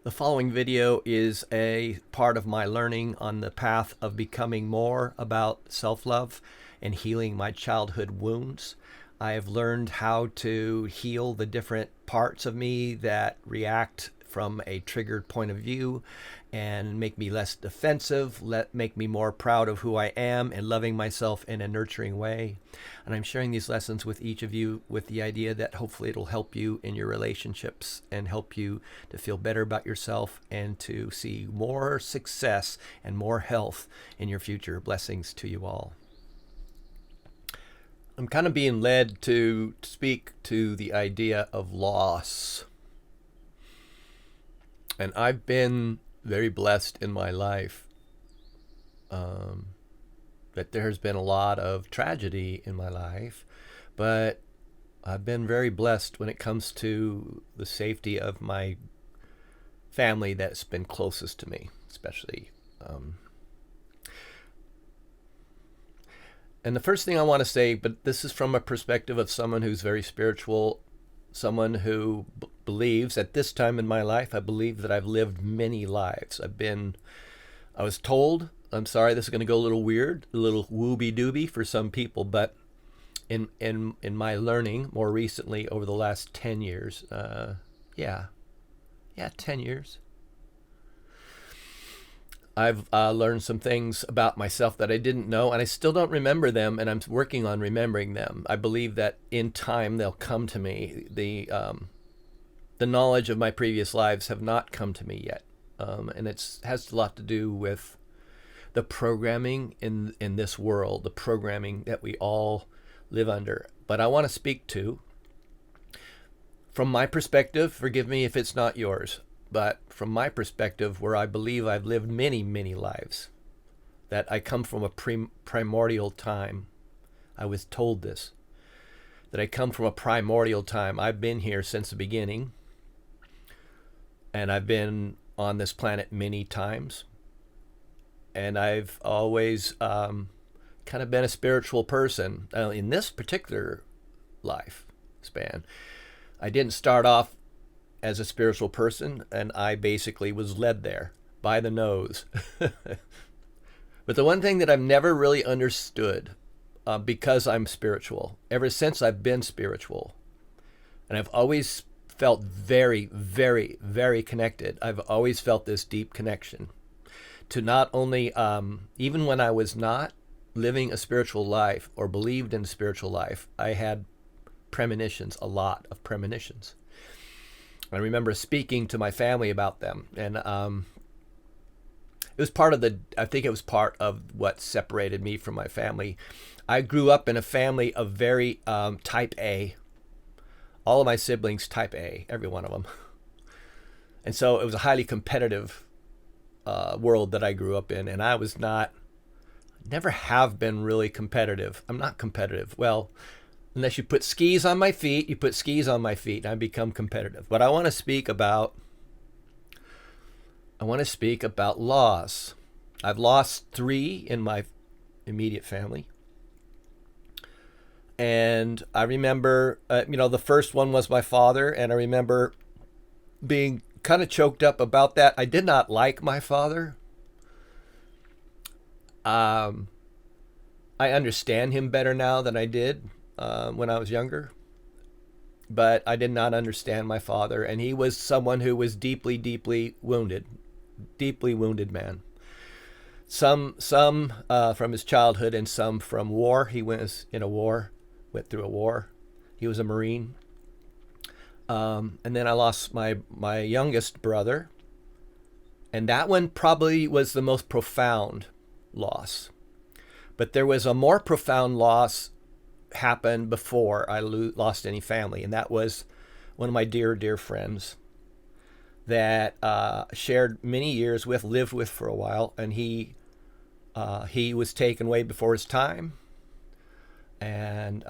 The following video is a part of my learning on the path of becoming more about self-love and healing my childhood wounds. I have learned how to heal the different parts of me that react from a triggered point of view and make me less defensive, make me more proud of who I am and loving myself in a nurturing way. And I'm sharing these lessons with each of you with the idea that hopefully it'll help you in your relationships and help you to feel better about yourself and to see more success and more health in your future. Blessings to you all. I'm kind of being led to speak to the idea of loss. And I've been very blessed in my life that there has been a lot of tragedy in my life, but I've been very blessed when it comes to the safety of my family that's been closest to me, especially. And the first thing I want to say, but this is from a perspective of someone who's very spiritual, someone who believes at this time in my life, I believe that I've lived many lives. I was told, I'm sorry, this is going to go a little weird, a little wooby-dooby for some people, but in my learning more recently over the last 10 years, 10 years, I've learned some things about myself that I didn't know, and I still don't remember them, and I'm working on remembering them. I believe that in time they'll come to me. The knowledge of my previous lives have not come to me yet, and it has a lot to do with the programming in this world, the programming that we all live under. But I want to speak to, from my perspective, forgive me if it's not yours, but from my perspective, where I believe I've lived many, many lives, that I come from a primordial time. I was told this, that I come from a primordial time. I've been here since the beginning, and I've been on this planet many times, and I've always kind of been a spiritual person. In this particular life span, I didn't start off as a spiritual person, and I basically was led there by the nose. But the one thing that I've never really understood, because I'm spiritual, ever since I've been spiritual, and I've always felt very, very, very connected. I've always felt this deep connection to not only, even when I was not living a spiritual life or believed in a spiritual life, I had premonitions, a lot of premonitions. I remember speaking to my family about them, and it was I think it was part of what separated me from my family. I grew up in a family of very type A. All of my siblings type A, every one of them. And so it was a highly competitive world that I grew up in, and I was never have been really competitive. I'm not competitive. Well, unless you put skis on my feet, you put skis on my feet, and I become competitive. But I want to speak about loss. I've lost 3 in my immediate family. And I remember, the first one was my father, and I remember being kind of choked up about that. I did not like my father. I understand him better now than I did when I was younger, but I did not understand my father, and he was someone who was deeply, deeply wounded man. Some from his childhood, and some from war. He went through a war. He was a Marine. And then I lost my youngest brother, and that one probably was the most profound loss. But there was a more profound loss happened before I lost any family, and that was one of my dear, dear friends that shared many years with, lived with for a while, and he was taken away before his time. And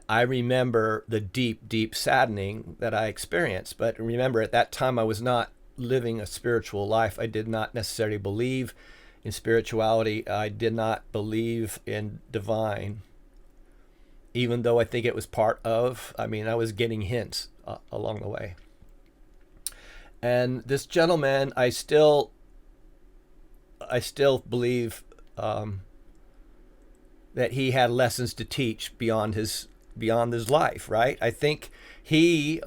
I remember the deep, deep saddening that I experienced. But remember, at that time, I was not living a spiritual life. I did not necessarily believe in spirituality. I did not believe in divine, even though I think it was part of. I was getting hints along the way. And this gentleman, I still believe that he had lessons to teach beyond his life. Right? I think he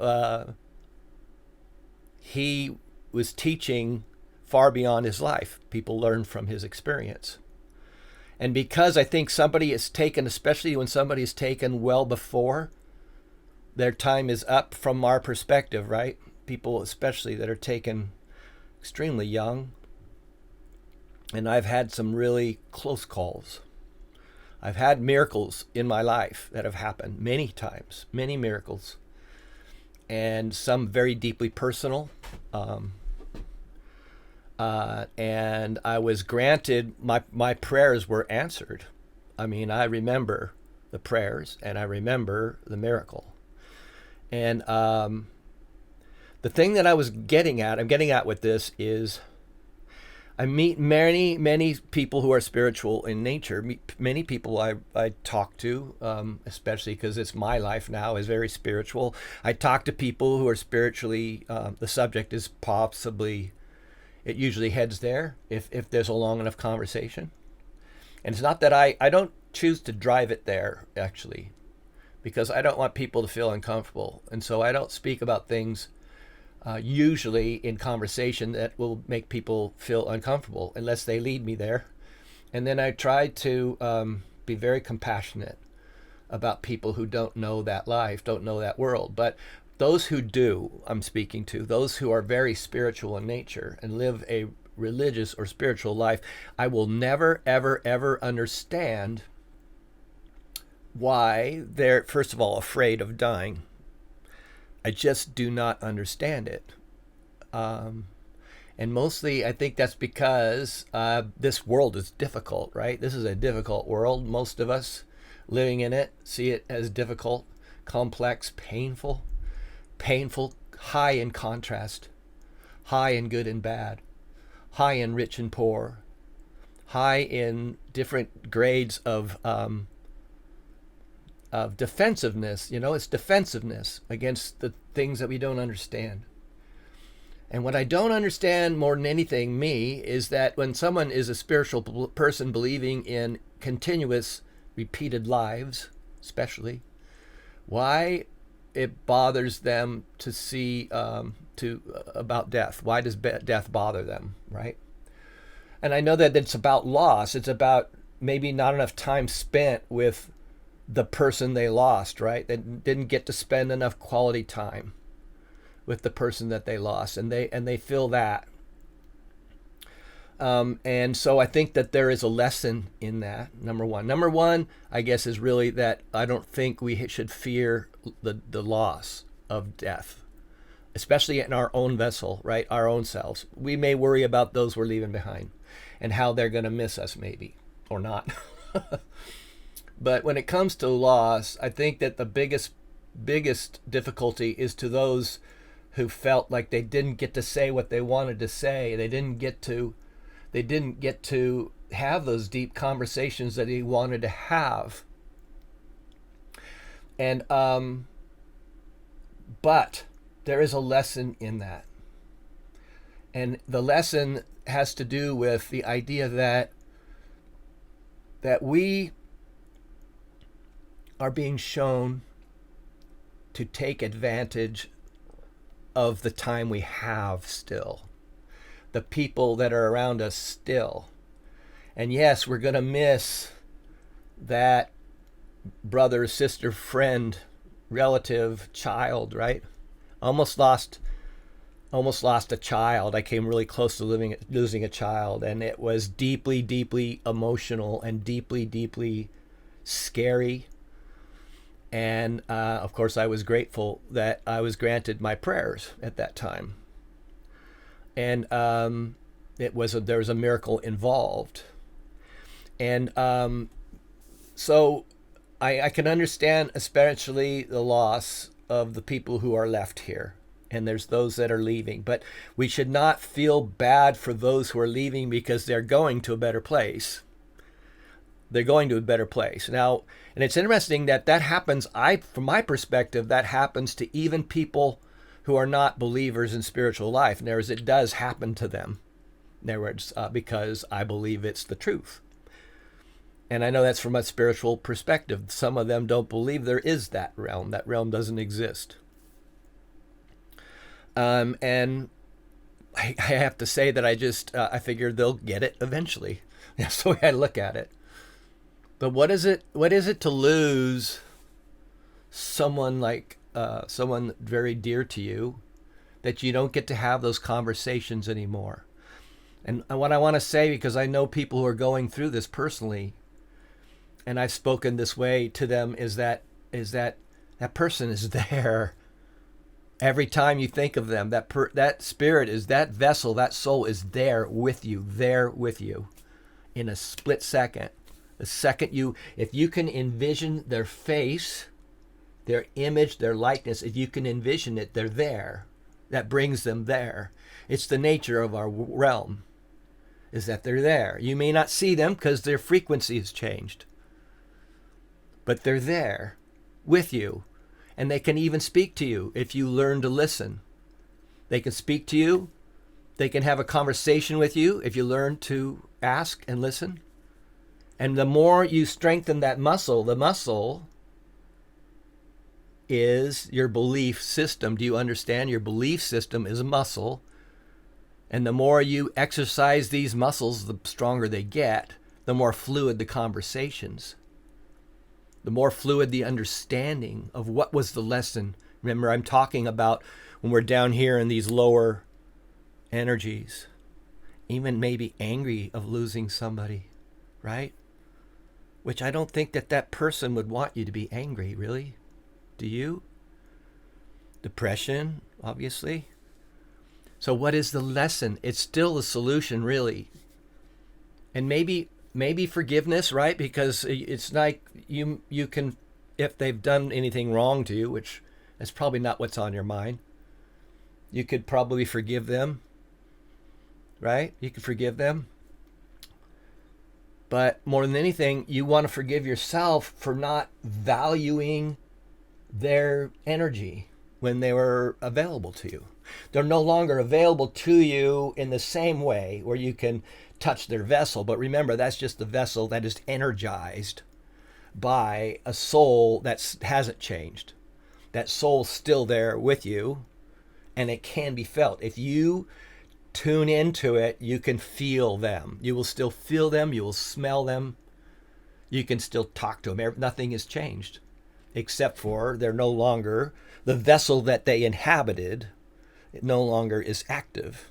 was teaching far beyond his life. People learn from his experience. And because I think somebody is taken, especially when somebody is taken well before their time is up from our perspective, right? People especially that are taken extremely young. And I've had some really close calls. I've had miracles in my life that have happened many times, many miracles, and some very deeply personal. And I was granted, my prayers were answered. I mean, I remember the prayers and I remember the miracle. And the thing that I'm getting at with this is I meet many people who are spiritual in nature. Many people I talk to, especially because it's my life now, is very spiritual. I talk to people who are spiritually, the subject is possibly, it usually heads there if there's a long enough conversation. And it's not that I don't choose to drive it there, actually, because I don't want people to feel uncomfortable. And so I don't speak about things usually in conversation that will make people feel uncomfortable unless they lead me there. And then I try to be very compassionate about people who don't know that life, don't know that world. But those who do, I'm speaking to, those who are very spiritual in nature and live a religious or spiritual life, I will never, ever, ever understand why they're, first of all, afraid of dying. I just do not understand it. And mostly I think that's because this world is difficult, right? This is a difficult world. Most of us living in it see it as difficult, complex, painful, high in contrast, high in good and bad, high in rich and poor, high in different grades of defensiveness. It's defensiveness against the things that we don't understand. And what I don't understand more than anything, me, is that when someone is a spiritual person believing in continuous repeated lives, especially, why it bothers them to see about death. Why does death bother them, right? And I know that it's about loss. It's about maybe not enough time spent with the person they lost, right? They didn't get to spend enough quality time with the person that they lost, and they feel that. And so I think that there is a lesson in that. Number one, I guess, is really that I don't think we should fear the loss of death, especially in our own vessel, right? Our own selves. We may worry about those we're leaving behind and how they're going to miss us, maybe, or not. But when it comes to loss, I think that the biggest difficulty is to those who felt like they didn't get to say what they wanted to say. They didn't get to have those deep conversations that he wanted to have. And but there is a lesson in that. And the lesson has to do with the idea that we are being shown to take advantage of the time we have still, the people that are around us still. And yes, we're going to miss that brother, sister, friend, relative, child, right? Almost lost a child. I came really close to losing a child, and it was deeply, deeply emotional and deeply, deeply scary. And of course, I was grateful that I was granted my prayers at that time. And there was a miracle involved. And so I can understand, especially the loss of the people who are left here. And there's those that are leaving. But we should not feel bad for those who are leaving because they're going to a better place. They're going to a better place. Now, and it's interesting that happens, from my perspective, that happens to even people who are not believers in spiritual life. In other words, it does happen to them. In other words, because I believe it's the truth. And I know that's from a spiritual perspective. Some of them don't believe there is that realm. That realm doesn't exist. And I have to say that I figured they'll get it eventually. That's the way I look at it. But what is it to lose someone like someone very dear to you, that you don't get to have those conversations anymore? And what I want to say, because I know people who are going through this personally, and I've spoken this way to them, is that person is there every time you think of them. That spirit is, that vessel, that soul is there with you in a split second. The second if you can envision their face, their image, their likeness, if you can envision it, they're there. That brings them there. It's the nature of our realm, is that they're there. You may not see them because their frequency has changed, but they're there with you. And they can even speak to you if you learn to listen. They can speak to you. They can have a conversation with you if you learn to ask and listen. And the more you strengthen that muscle, the muscle is your belief system. Do you understand? Your belief system is a muscle. And the more you exercise these muscles, the stronger they get, the more fluid the conversations, the more fluid the understanding of what was the lesson. Remember, I'm talking about when we're down here in these lower energies, even maybe angry of losing somebody, right? Which I don't think that person would want you to be angry, really. Do you? Depression, obviously. So what is the lesson? It's still the solution, really. And maybe forgiveness, right? Because it's like you can, if they've done anything wrong to you, which is probably not what's on your mind, you could probably forgive them, right? You could forgive them. But more than anything, you want to forgive yourself for not valuing their energy when they were available to you. They're no longer available to you in the same way where you can touch their vessel. But remember, that's just the vessel that is energized by a soul that hasn't changed. That soul's still there with you, and it can be felt. If you tune into it, you can feel them. You will still feel them. You will smell them. You can still talk to them. Nothing has changed, except for they're no longer, the vessel that they inhabited, it no longer is active.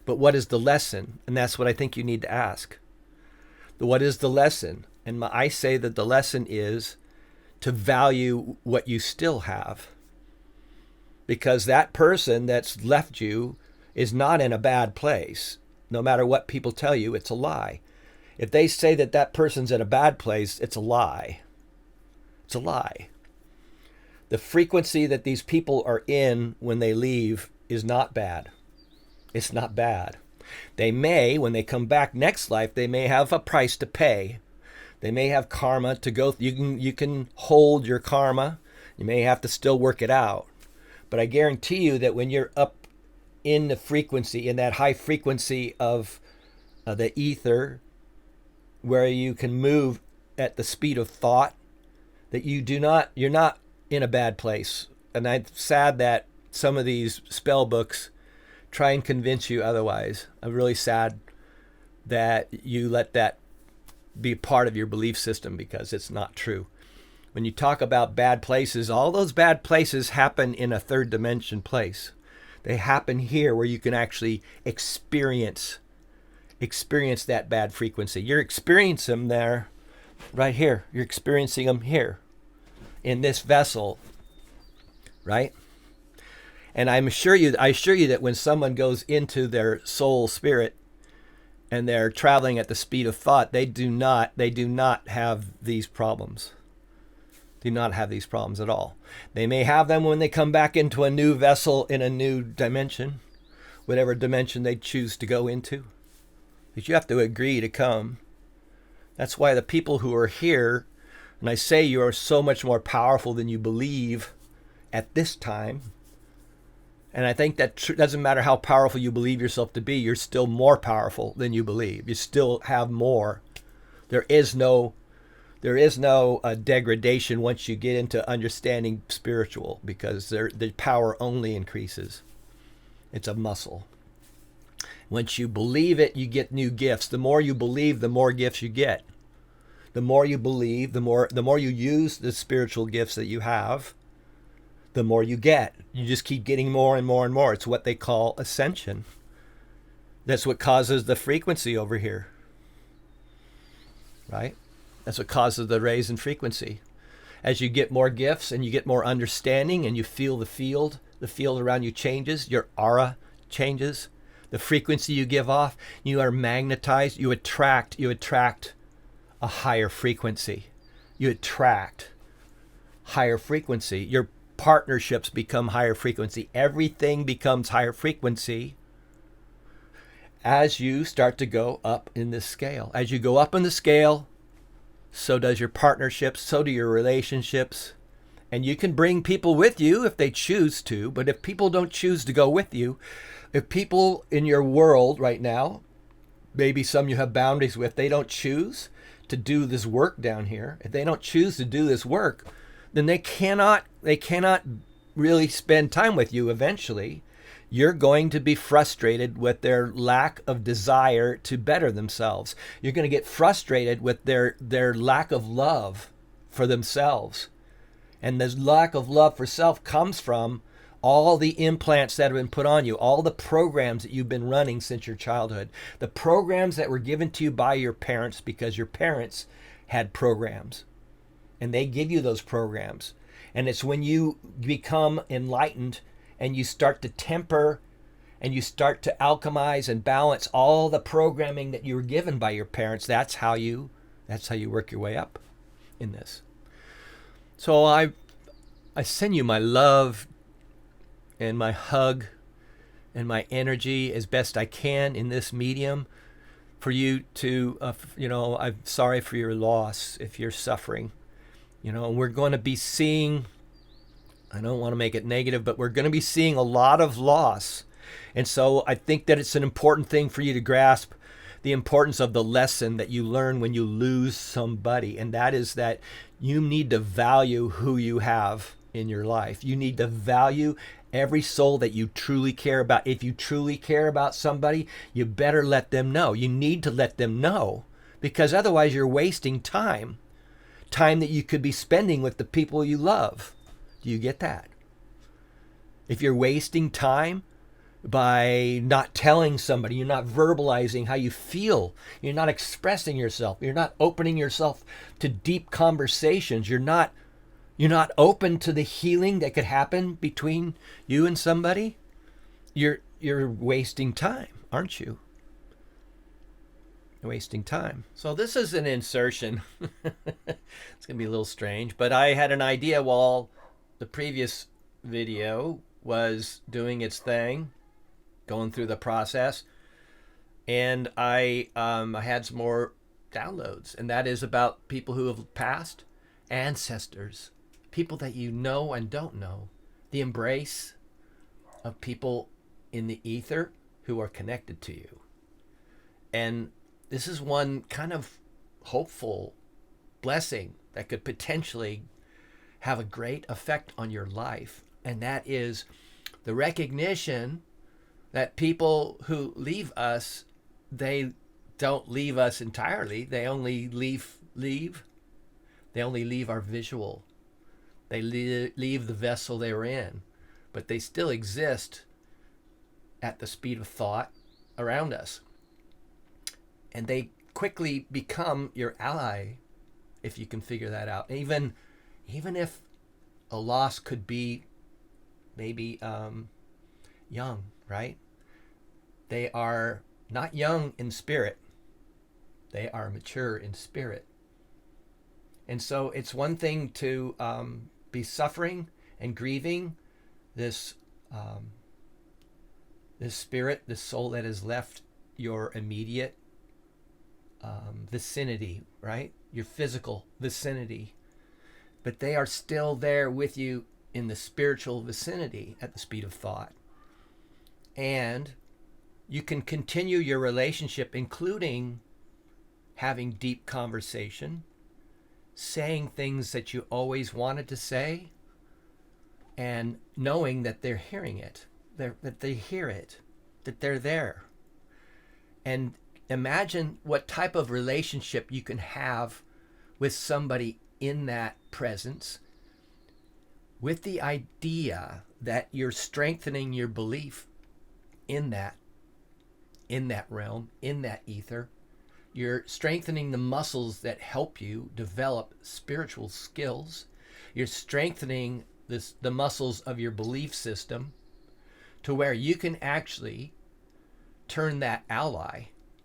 But what is the lesson? And that's what I think you need to ask. What is the lesson? And I say that the lesson is to value what you still have. Because that person that's left you is not in a bad place. No matter what people tell you, it's a lie. If they say that person's in a bad place, it's a lie. It's a lie. The frequency that these people are in when they leave is not bad. It's not bad. They may, when they come back next life, they may have a price to pay. They may have karma to go. You can hold your karma. You may have to still work it out. But I guarantee you that when you're up in the frequency, in that high frequency of the ether, where you can move at the speed of thought, that you're not in a bad place. And I'm sad that some of these spell books try and convince you otherwise. I'm really sad that you let that be part of your belief system, because it's not true. When you talk about bad places, all those bad places happen in a third dimension place. They happen here where you can actually experience that bad frequency. You're experiencing them there, right here. You're experiencing them here in this vessel, right? And I assure you that when someone goes into their soul spirit and they're traveling at the speed of thought, they do not have these problems. Do not have these problems at all. They may have them when they come back into a new vessel in a new dimension, whatever dimension they choose to go into. But you have to agree to come. That's why the people who are here, and I say you are so much more powerful than you believe at this time, And I think that doesn't matter how powerful you believe yourself to be, you're still more powerful than you believe. You still have more. There is no degradation once you get into understanding spiritual, because the power only increases. It's a muscle. Once you believe it, you get new gifts. The more you believe, the more gifts you get. The more you believe, the more you use the spiritual gifts that you have, the more you get. You just keep getting more and more and more. It's what they call ascension. That's what causes the frequency over here, right? That's what causes the raise in frequency. As you get more gifts and you get more understanding and you feel the field around you changes, your aura changes, the frequency you give off, you are magnetized, you attract a higher frequency. You attract higher frequency. Your partnerships become higher frequency. Everything becomes higher frequency as you start to go up in this scale. As you go up in the scale, so does your partnerships, so do your relationships. And you can bring people with you if they choose to, but if people don't choose to go with you, if people in your world right now, maybe some you have boundaries with, they don't choose to do this work down here, if they don't choose to do this work, then they cannot really spend time with you eventually. You're going to be frustrated with their lack of desire to better themselves. You're going to get frustrated with their lack of love for themselves. And this lack of love for self comes from all the implants that have been put on you, all the programs that you've been running since your childhood, the programs that were given to you by your parents because your parents had programs. And they give you those programs. And it's when you become enlightened and you start to temper and you start to alchemize and balance all the programming that you were given by your parents, that's how you work your way up in this. So I send you my love and my hug and my energy as best I can in this medium for you to, I'm sorry for your loss if you're suffering. And we're going to be seeing, I don't want to make it negative, but we're going to be seeing a lot of loss. And so I think that it's an important thing for you to grasp the importance of the lesson that you learn when you lose somebody. And that is that you need to value who you have in your life. You need to value every soul that you truly care about. If you truly care about somebody, you better let them know. You need to let them know, because otherwise you're wasting time that you could be spending with the people you love. Do you get that? If you're wasting time by not telling somebody, you're not verbalizing how you feel, you're not expressing yourself, you're not opening yourself to deep conversations, you're not open to the healing that could happen between you and somebody, you're wasting time, aren't you? Wasting time. So this is an insertion. It's going to be a little strange, but I had an idea while the previous video was doing its thing, going through the process, and I had some more downloads, and that is about people who have passed, ancestors, people that you know and don't know, the embrace of people in the ether who are connected to you. And this is one kind of hopeful blessing that could potentially have a great effect on your life. And that is the recognition that people who leave us, they don't leave us entirely. They only leave our visual. They leave the vessel they were in, but they still exist at the speed of thought around us. And they quickly become your ally if you can figure that out. Even if a loss could be maybe young, right? They are not young in spirit. They are mature in spirit. And so it's one thing to be suffering and grieving this spirit, this soul that has left your immediate vicinity, right? Your physical vicinity. But they are still there with you in the spiritual vicinity at the speed of thought. And you can continue your relationship, including having deep conversation, saying things that you always wanted to say, and knowing that they're hearing it, that they hear it, that they're there. And imagine what type of relationship you can have with somebody in that presence, with the idea that you're strengthening your belief in that realm, in that ether. You're strengthening the muscles that help you develop spiritual skills. You're strengthening the muscles of your belief system to where you can actually turn that ally,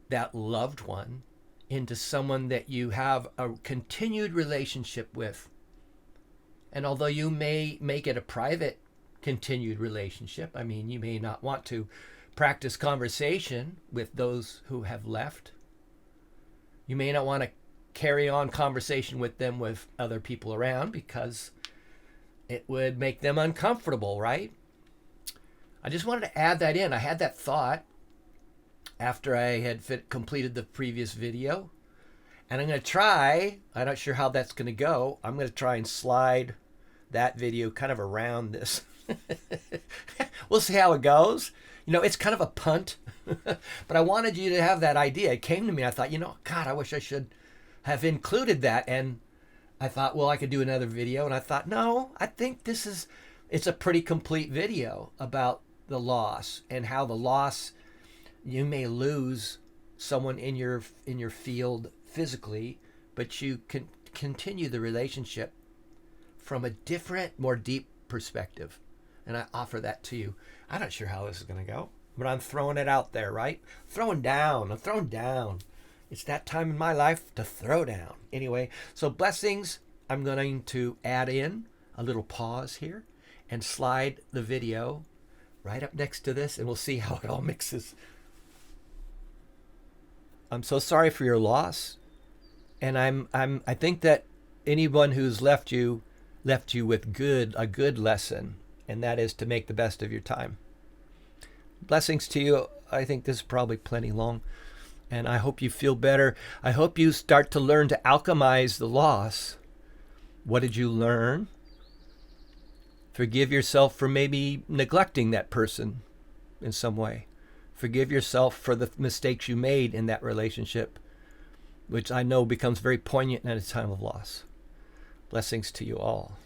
that loved one, into someone that you have a continued relationship with. And although you may make it a private continued relationship, I mean, you may not want to practice conversation with those who have left. You may not want to carry on conversation with them with other people around because it would make them uncomfortable, right? I just wanted to add that in. I had that thought after I had completed the previous video. And I'm going to try, I'm not sure how that's going to go. I'm going to try and slide that video kind of around this. We'll see how it goes. You know, it's kind of a punt, but I wanted you to have that idea. It came to me. I thought, God, I wish I should have included that. And I thought, well, I could do another video. And I thought, no, I think it's a pretty complete video about the loss and how the loss, you may lose someone in your field physically, but you can continue the relationship from a different, more deep perspective. And I offer that to you. I'm not sure how this is going to go, but I'm throwing it out there, right? I'm throwing down. It's that time in my life to throw down. Anyway, so blessings. I'm going to add in a little pause here and slide the video right up next to this, and we'll see how it all mixes. I'm so sorry for your loss, and I think that anyone who's left you with a good lesson, and that is to make the best of your time. Blessings to you. I think this is probably plenty long, and I hope you feel better. I hope you start to learn to alchemize the loss. What did you learn? Forgive yourself for maybe neglecting that person in some way. Forgive yourself for the mistakes you made in that relationship, which I know becomes very poignant at a time of loss. Blessings to you all.